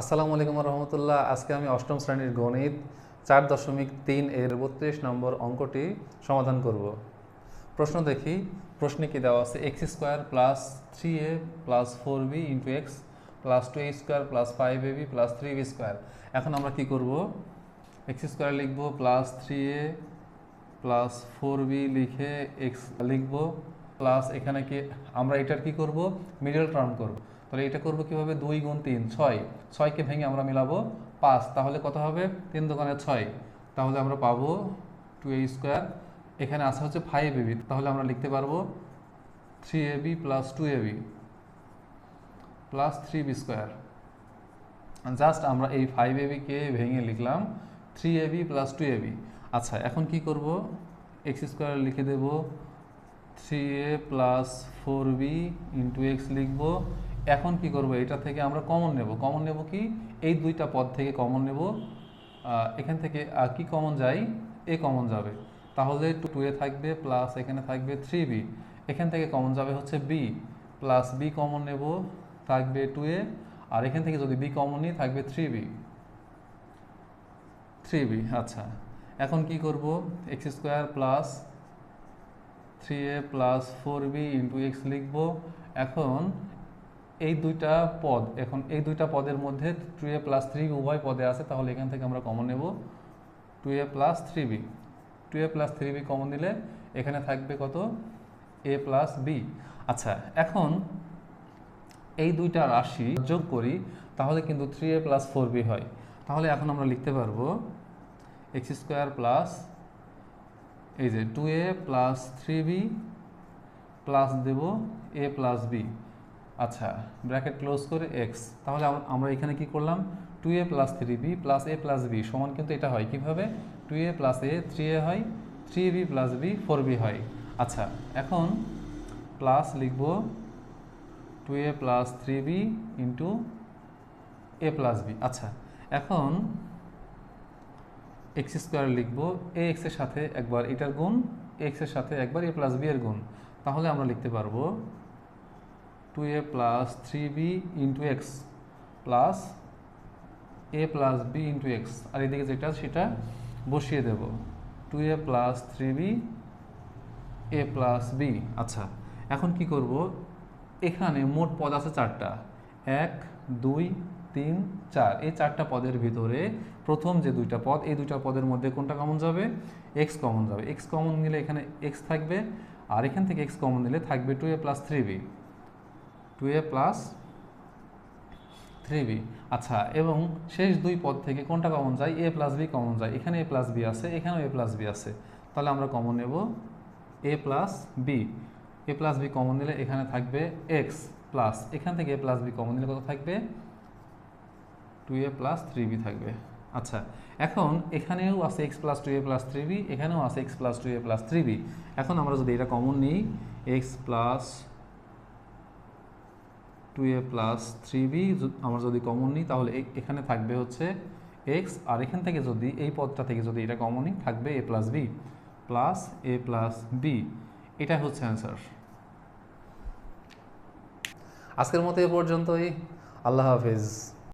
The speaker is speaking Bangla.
আসসালামু আলাইকুম রহমতুল্লাহ। আজকে আমি অষ্টম শ্রেণীর গণিত 4.3 এর 32 নম্বর অঙ্কটি সমাধান করব। প্রশ্ন দেখি। প্রশ্নে কি দেওয়া আছে? X square plus 3a plus 4b into x plus 2a square plus 5ab plus 3b square. এখন আমরা কি করব? এক্স স্কোয়ার লিখব, প্লাস 3a প্লাস 4b লিখে এক্স লিখব, প্লাস এখানে কি আমরা এটার কি করব? মিডল টার্ম করব। তাহলে এটা করব কিভাবে? 2 গুণ 3 6, 6কে ভেঙে আমরা মিলাবো 5, তাহলে কত হবে? 3 দোকানে 6, তাহলে আমরা পাবো 2a স্কোয়ার। এখানে আছে হচ্ছে 5ab, তাহলে আমরা লিখতে পারবো 3ab plus 2ab plus 3b square. Just আমরা এই 5ab-কে ভেঙে লিখলাম 3ab প্লাস 2ab। আচ্ছা, এখন কি করব? এক্স স্কোয়ার লিখে দেব, 3a plus 4b into x লিখব। এখন কি করব? এটা থেকে আমরা কমন নেব। কমন নেব কি? এই দুইটা পদ থেকে কমন নেব। এখান থেকে কি কমন যায়? এ কমন যাবে, তাহলে 2a থাকবে প্লাস এখানে থাকবে 3b। এখান থেকে কমন যাবে হচ্ছে b, প্লাস b কমন নেব, থাকবে 2a, আর এখান থেকে যদি b কমন নিই থাকবে 3b। আচ্ছা, এখন কি করব? X square plus 3a plus 4b into x লিখব। এখন এই দুইটা পদের মধ্যে 2a প্লাস 3b উভয় পদে আছে, তাহলে এখান থেকে আমরা কমন নেব 2a plus 3b। 2a plus 3b common নিলে এখানে থাকবে কত? a plus b। আচ্ছা, এখন এই দুইটা রাশি যোগ করি, তাহলে কিন্তু 3a প্লাস 4b হয়। তাহলে এখন আমরা লিখতে পারবো এক্স স্কোয়ার প্লাস এই যে 2a প্লাস 3b প্লাস দেব a প্লাস b। আচ্ছা, ব্র্যাকেট ক্লোজ করে এক্স। তাহলে আমরা এখানে কি করলাম? 2a plus 3b plus a plus b সমান কিন্তু এটা হয় কিভাবে? 2a প্লাস a 3a হয়, 3b প্লাস b 4b হয়। আচ্ছা, এখন প্লাস লিখব 2a plus 3b into a plus b। আচ্ছা, এখন এক্স স্কোয়ার লিখব, এ এক্সের সাথে একবার এটার গুণ, এক্সের সাথে একবার এ প্লাস বি এর গুণ। তাহলে আমরা লিখতে পারবো 2a plus 3b into x plus a plus b into x, আর এদিকে যেটা সেটা বসিয়ে দেব 2a plus 3b a plus b। আচ্ছা, এখন কি করব? এখানে মোট পদ আছে 4টা, 1 2 3 4। এই 4টা পদের ভিতরে প্রথম যে দুইটা পদ, এই দুইটা পদের মধ্যে কোনটা কমন যাবে? এক্স কমন যাবে। এক্স কমন নিলে এখানে এক্স থাকবে, আর এখান থেকে এক্স কমন নিলে থাকবে 2a plus 3b, 2a plus 3b। আচ্ছা, এবং শেষ দুই পদ থেকে কোনটা কমন যায়? a প্লাস b কমন যায়। এখানে a প্লাস b আছে, এখানেও a প্লাস b আছে, তাহলে আমরা কমন নেব a plus b। a plus b common নিলে এখানে থাকবে x, প্লাস এখান থেকে a প্লাস b কমন নিলে কত থাকবে? 2a প্লাস 3b থাকবে। আচ্ছা, এখন এখানেও আছে x plus 2a plus 3b, এখানেও আছে x plus 2a plus 3b। এখন আমরা যদি এটা কমন নিই, x plus 2a plus 3b আমরা যদি কমন নিই, তাহলে এখানে থাকবে হচ্ছে x, আর এখান থেকে যদি এই পদটা থেকে যদি এটা কমন নিই থাকবে a plus b plus a plus b। এটা হচ্ছে অ্যান্সার। আজকের মতো এ পর্যন্তই। আল্লাহ হাফেজ।